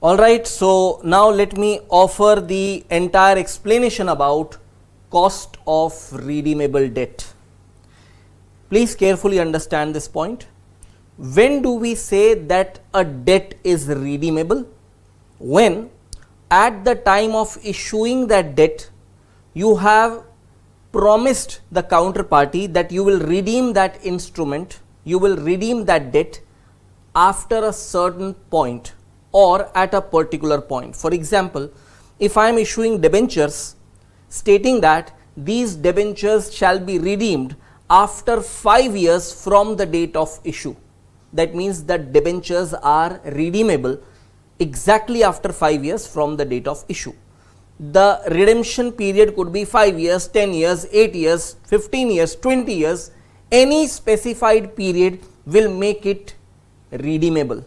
Alright, so now let me offer the entire explanation about cost of redeemable debt. Please carefully understand this point. When do we say that a debt is redeemable? When at the time of issuing that debt, you have promised the counterparty that you will redeem that instrument, you will redeem that debt after a certain point or at a particular point. For example, if I am issuing debentures stating that these debentures shall be redeemed after 5 years from the date of issue, that means that debentures are redeemable exactly after 5 years from the date of issue. The redemption period could be 5 years, 10 years, 8 years, 15 years, 20 years. Any specified period will make it redeemable.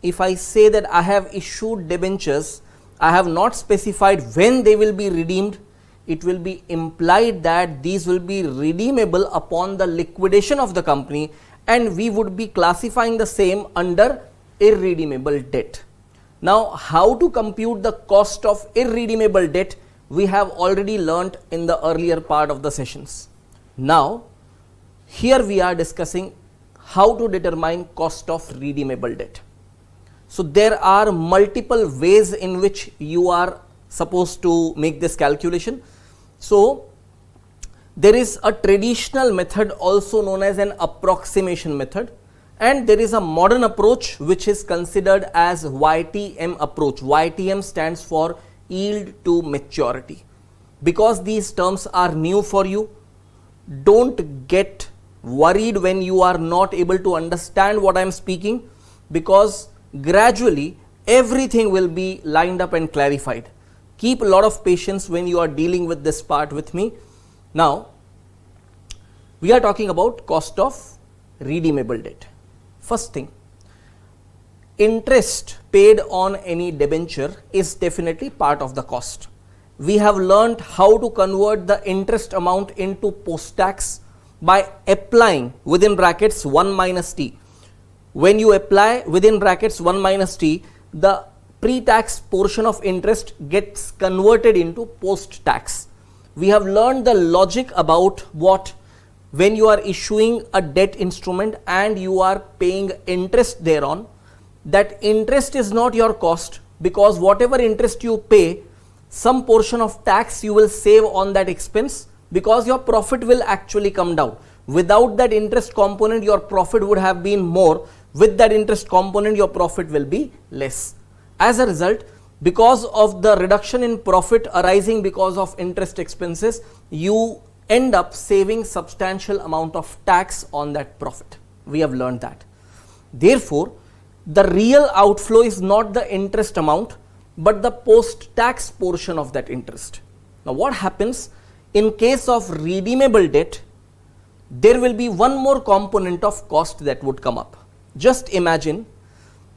If I say that I have issued debentures, I have not specified when they will be redeemed, it will be implied that these will be redeemable upon the liquidation of the company, and we would be classifying the same under irredeemable debt. Now, how to compute the cost of irredeemable debt, we have already learnt in the earlier part of the sessions. Now, here we are discussing how to determine cost of redeemable debt. So, there are multiple ways in which you are supposed to make this calculation. So, there is a traditional method also known as an approximation method, and there is a modern approach which is considered as YTM approach. YTM stands for yield to maturity. Because these terms are new for you, don't get worried when you are not able to understand what I am speaking, because gradually everything will be lined up and clarified. Keep a lot of patience when you are dealing with this part with me. Now, we are talking about cost of redeemable debt. First thing, interest paid on any debenture is definitely part of the cost. We have learnt how to convert the interest amount into post-tax by applying within brackets 1 minus t. When you apply within brackets 1 minus t, the pre-tax portion of interest gets converted into post-tax. We have learned the logic about what when you are issuing a debt instrument and you are paying interest thereon, that interest is not your cost, because whatever interest you pay, some portion of tax you will save on that expense, because your profit will actually come down. Without that interest component, your profit would have been more. With that interest component, your profit will be less. As a result, because of the reduction in profit arising because of interest expenses, you end up saving substantial amount of tax on that profit. We have learned that. Therefore, the real outflow is not the interest amount, but the post-tax portion of that interest. Now, what happens in case of redeemable debt? There will be one more component of cost that would come up. Just imagine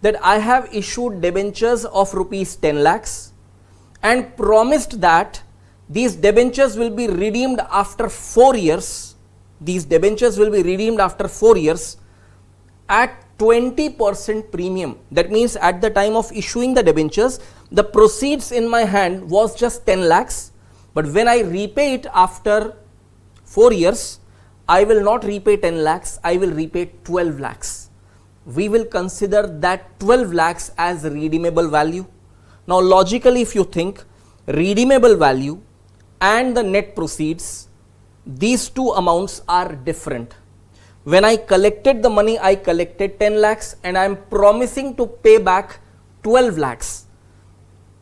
that I have issued debentures of rupees 10 lakhs and promised that these debentures will be redeemed after 4 years. These debentures will be redeemed after 4 years at 20% premium. That means at the time of issuing the debentures, the proceeds in my hand was just 10 lakhs. But when I repay it after 4 years, I will not repay 10 lakhs, I will repay 12 lakhs. We will consider that 12 lakhs as redeemable value. Now, logically, if you think, redeemable value and the net proceeds, these two amounts are different. When I collected the money, I collected 10 lakhs and I am promising to pay back 12 lakhs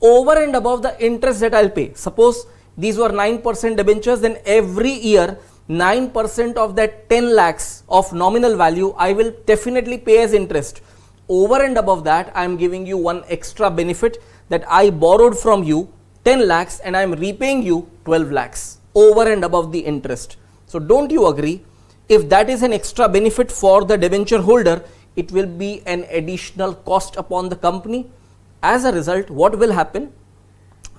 over and above the interest that I will pay. Suppose these were 9% debentures, then every year 9% of that 10 lakhs of nominal value I will definitely pay as interest. Over and above that, I am giving you one extra benefit, that I borrowed from you 10 lakhs and I am repaying you 12 lakhs over and above the interest. So, don't you agree? If that is an extra benefit for the debenture holder, it will be an additional cost upon the company. As a result, what will happen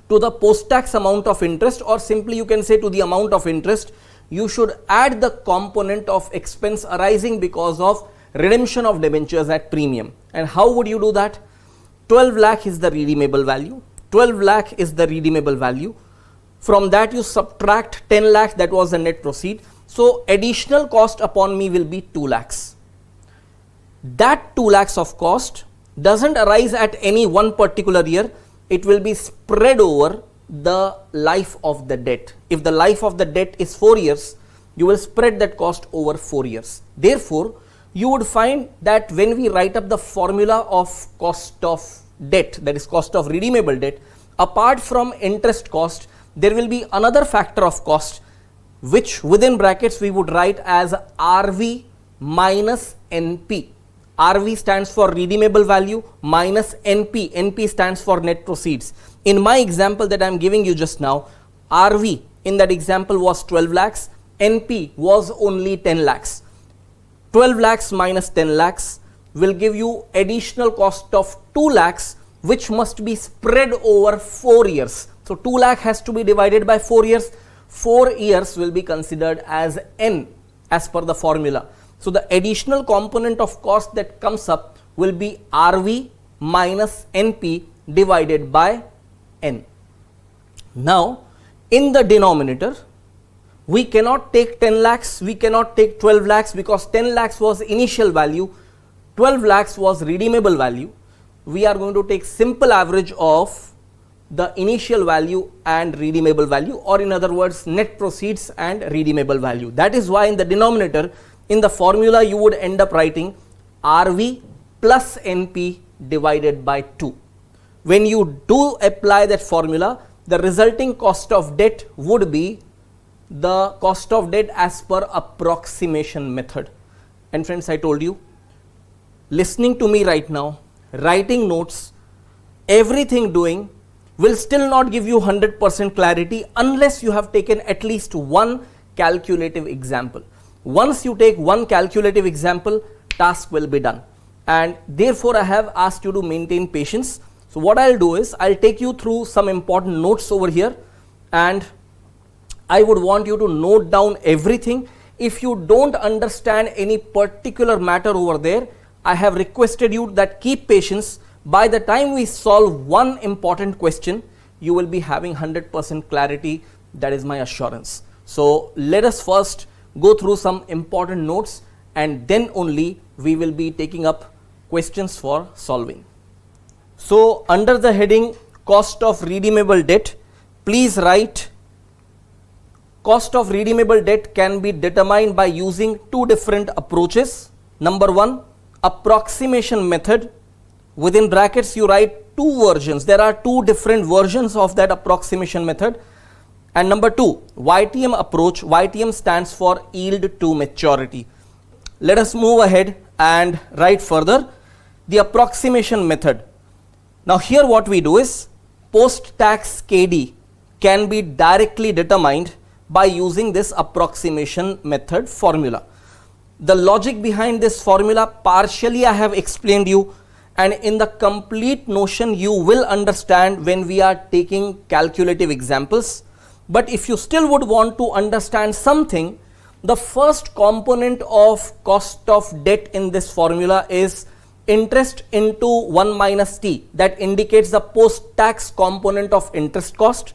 to the post-tax amount of interest, or simply you can say to the amount of interest, you should add the component of expense arising because of redemption of debentures at premium. And how would you do that? 12 lakh is the redeemable value. 12 lakh is the redeemable value. From that you subtract 10 lakh, that was the net proceed. So additional cost upon me will be 2 lakhs. That 2 lakhs of cost doesn't arise at any one particular year. It will be spread over the life of the debt. If the life of the debt is 4 years, you will spread that cost over 4 years. Therefore, you would find that when we write up the formula of cost of debt, that is cost of redeemable debt, apart from interest cost, there will be another factor of cost which within brackets we would write as RV minus NP. RV stands for redeemable value minus NP. NP stands for net proceeds. In my example that I am giving you just now, RV in that example was 12 lakhs, NP was only 10 lakhs. 12 lakhs minus 10 lakhs will give you additional cost of 2 lakhs which must be spread over 4 years. So 2 lakh has to be divided by 4 years. 4 years will be considered as N as per the formula. So the additional component of cost that comes up will be RV minus NP divided by N. Now in the denominator, we cannot take 10 lakhs, we cannot take 12 lakhs because 10 lakhs was initial value, 12 lakhs was redeemable value. We are going to take simple average of the initial value and redeemable value, or in other words net proceeds and redeemable value. That is why in the denominator, in the formula you would end up writing RV plus NP divided by 2. When you do apply that formula, the resulting cost of debt would be the cost of debt as per approximation method. And friends, I told you, listening to me right now, writing notes, everything doing will still not give you 100% clarity unless you have taken at least one calculative example. Once you take one calculative example, task will be done. And therefore, I have asked you to maintain patience. So what I'll do is, I'll take you through some important notes over here, and I would want you to note down everything. If you don't understand any particular matter over there, I have requested you that keep patience. By the time we solve one important question, you will be having 100% clarity. That is my assurance. So let us first go through some important notes, and then only we will be taking up questions for solving. So under the heading cost of redeemable debt, please write cost of redeemable debt can be determined by using two different approaches. Number one, approximation method. Within brackets you write two versions. There are two different versions of that approximation method. And number two, YTM approach. YTM stands for yield to maturity. Let us move ahead and write further the approximation method. Now here what we do is, post-tax KD can be directly determined by using this approximation method formula. The logic behind this formula partially I have explained you, and in the complete notion you will understand when we are taking calculative examples. But if you still would want to understand something, the first component of cost of debt in this formula is interest into 1 minus T, that indicates the post-tax component of interest cost,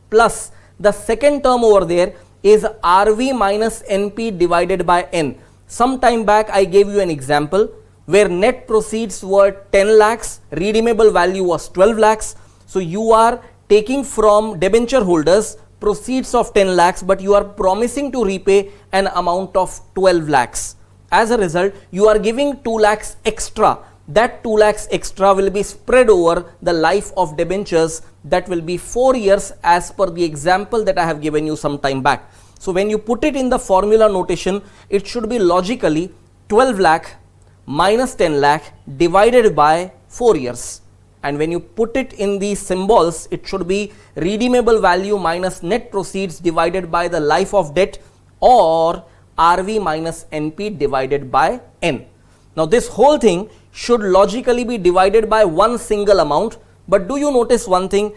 plus the second term over there is RV minus NP divided by N. Some time back I gave you an example where net proceeds were 10 lakhs, redeemable value was 12 lakhs. So you are taking from debenture holders proceeds of 10 lakhs, but you are promising to repay an amount of 12 lakhs. As a result, you are giving 2 lakhs extra. That 2 lakhs extra will be spread over the life of debentures, that will be 4 years as per the example that I have given you some time back. So when you put it in the formula notation, it should be logically 12 lakh minus 10 lakh divided by 4 years. And when you put it in these symbols, it should be redeemable value minus net proceeds divided by the life of debt, or RV minus NP divided by N. Now this whole thing should logically be divided by one single amount. But do you notice one thing?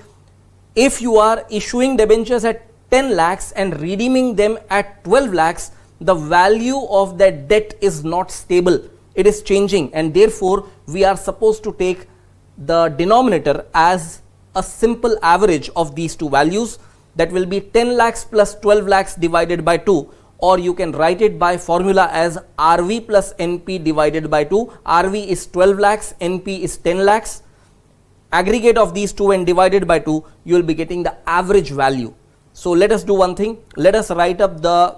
If you are issuing debentures at 10 lakhs and redeeming them at 12 lakhs, the value of that debt is not stable. It is changing, and therefore we are supposed to take the denominator as a simple average of these two values, that will be 10 lakhs plus 12 lakhs divided by 2, or you can write it by formula as RV plus NP divided by 2. RV is 12 lakhs, NP is 10 lakhs. Aggregate of these two and divided by 2, you will be getting the average value. So let us do one thing. Let us write up the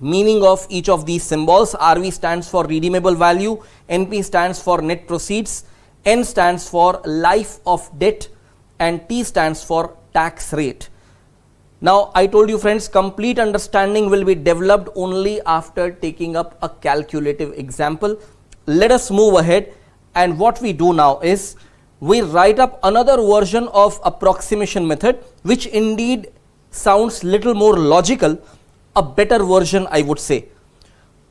meaning of each of these symbols. RV stands for redeemable value, NP stands for net proceeds, N stands for life of debt, and T stands for tax rate. Now I told you friends, complete understanding will be developed only after taking up a calculative example. Let us move ahead, and what we do now is we write up another version of approximation method, which indeed sounds little more logical, a better version I would say.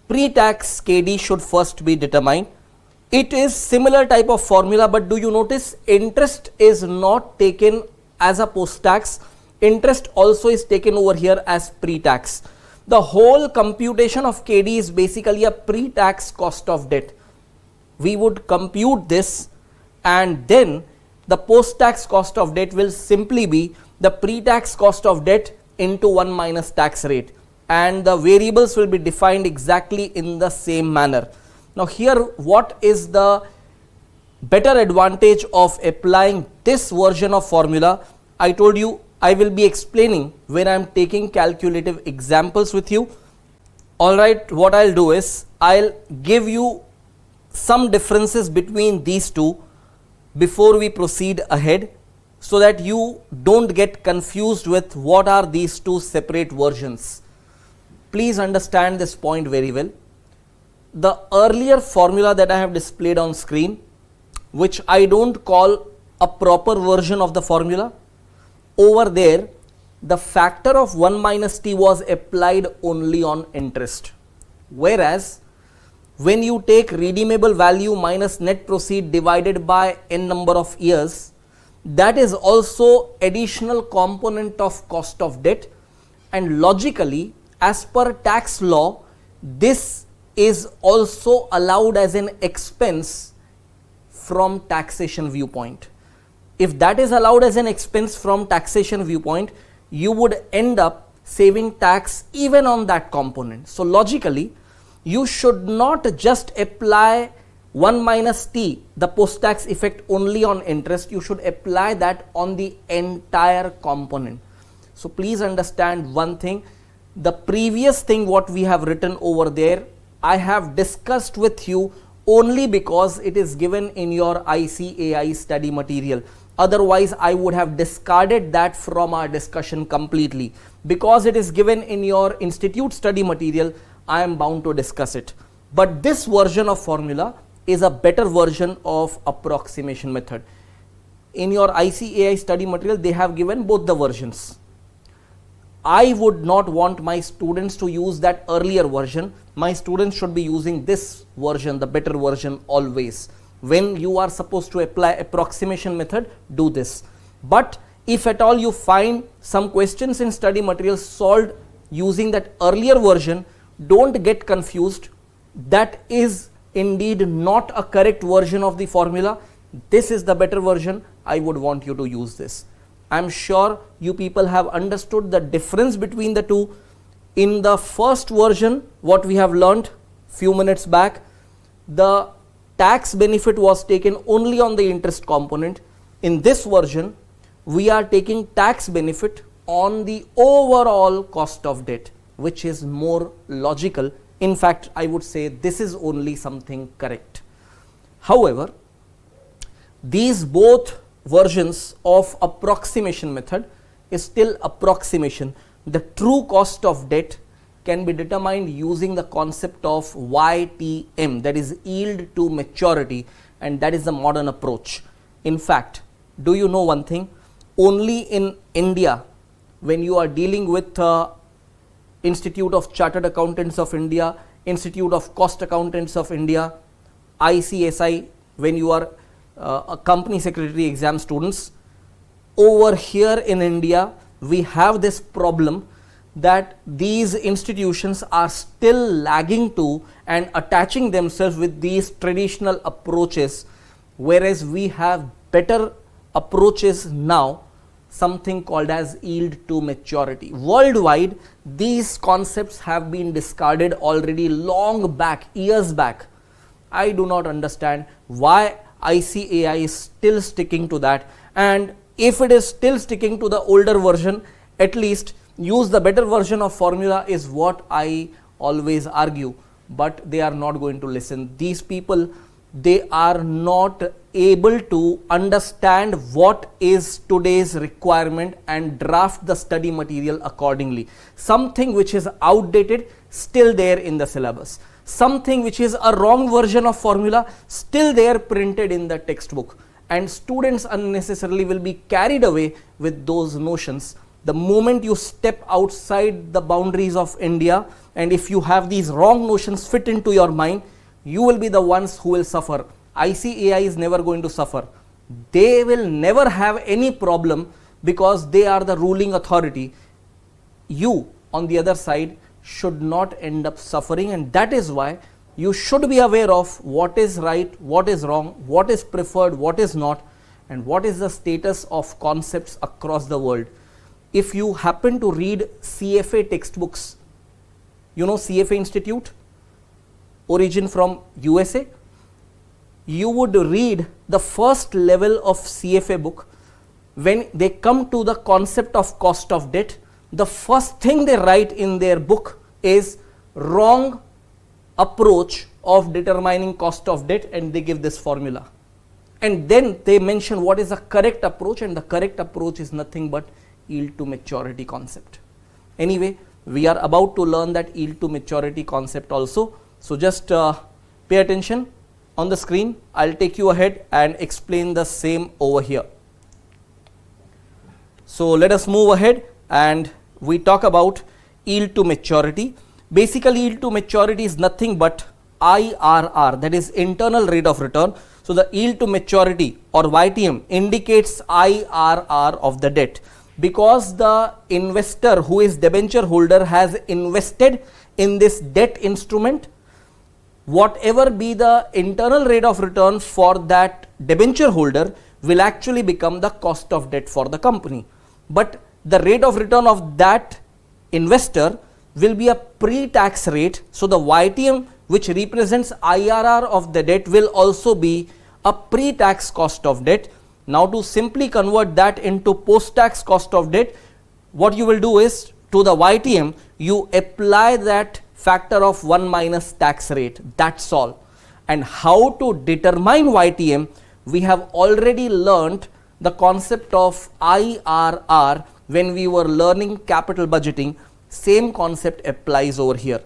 Pre-tax KD should first be determined. It is similar type of formula, but do you notice interest is not taken as a post-tax, interest also is taken over here as pre-tax. The whole computation of KD is basically a pre-tax cost of debt. We would compute this, and then the post-tax cost of debt will simply be the pre-tax cost of debt into 1 minus tax rate, and the variables will be defined exactly in the same manner. Now here, what is the better advantage of applying this version of formula? I told you I will be explaining when I am taking calculative examples with you. Alright, what I'll do is I'll give you some differences between these two before we proceed ahead, so that you don't get confused with what are these two separate versions. Please understand this point very well. The earlier formula that I have displayed on screen, which I don't call a proper version of the formula, over there the factor of 1 minus t was applied only on interest, whereas when you take redeemable value minus net proceed divided by n number of years, that is also additional component of cost of debt, and logically as per tax law this is also allowed as an expense from taxation viewpoint. If that is allowed as an expense from taxation viewpoint, you would end up saving tax even on that component. So logically you should not just apply 1 minus t, the post-tax effect, only on interest. You should apply that on the entire component. So please understand one thing, the previous thing what we have written over there, I have discussed with you only because it is given in your ICAI study material. Otherwise I would have discarded that from our discussion completely. Because it is given in your institute study material, I am bound to discuss it. But this version of formula is a better version of approximation method. In your ICAI study material they have given both the versions. I would not want my students to use that earlier version. My students should be using this version, the better version, always. When you are supposed to apply approximation method, do this. But if at all you find some questions in study material solved using that earlier version, don't get confused. That is indeed not a correct version of the formula. This is the better version. I would want you to use this. I am sure you people have understood the difference between the two. In the first version, what we have learnt few minutes back, the tax benefit was taken only on the interest component. In this version, we are taking tax benefit on the overall cost of debt, which is more logical. In fact, I would say this is only something correct. However, these both versions of approximation method is still approximation. The true cost of debt can be determined using the concept of YTM, that is yield to maturity, and that is the modern approach. In fact, do you know one thing? Only in India, when you are dealing with Institute of Chartered Accountants of India, Institute of Cost Accountants of India, ICSI, when you are a company secretary exam students, over here in India we have this problem that these institutions are still lagging to and attaching themselves with these traditional approaches whereas we have better approaches now, something called as yield to maturity. Worldwide, these concepts have been discarded already long back, years back. I do not understand why ICAI is still sticking to that, and if it is still sticking to the older version, at least use the better version of formula is what I always argue, but they are not going to listen. These people, they are not able to understand what is today's requirement and draft the study material accordingly. Something which is outdated, still there in the syllabus. Something which is a wrong version of formula, still there printed in the textbook, and students unnecessarily will be carried away with those notions. The moment you step outside the boundaries of India, and if you have these wrong notions fit into your mind, you will be the ones who will suffer. ICAI is never going to suffer. They will never have any problem because they are the ruling authority. You, on the other side, should not end up suffering, and that is why you should be aware of what is right, what is wrong, what is preferred, what is not, and what is the status of concepts across the world. If you happen to read CFA textbooks, you know CFA Institute, origin from USA, you would read the first level of CFA book. When they come to the concept of cost of debt, the first thing they write in their book is wrong approach of determining cost of debt, and they give this formula. And then they mention what is the correct approach, and the correct approach is nothing but yield to maturity concept. Anyway, we are about to learn that yield to maturity concept also. So just pay attention on the screen. I'll take you ahead and explain the same over here. So let us move ahead and we talk about yield to maturity. Basically, yield to maturity is nothing but IRR, that is internal rate of return. So the yield to maturity or YTM indicates IRR of the debt, because the investor who is debenture holder has invested in this debt instrument. Whatever be the internal rate of return for that debenture holder will actually become the cost of debt for the company. But the rate of return of that investor will be a pre-tax rate. So the YTM, which represents IRR of the debt, will also be a pre-tax cost of debt. Now to simply convert that into post-tax cost of debt, what you will do is, to the YTM, you apply that factor of 1 minus tax rate. That's all. And how to determine YTM, we have already learnt the concept of IRR when we were learning capital budgeting. Same concept applies over here.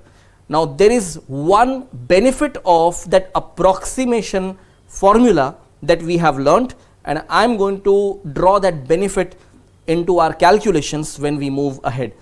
Now there is one benefit of that approximation formula that we have learnt, and I am going to draw that benefit into our calculations when we move ahead.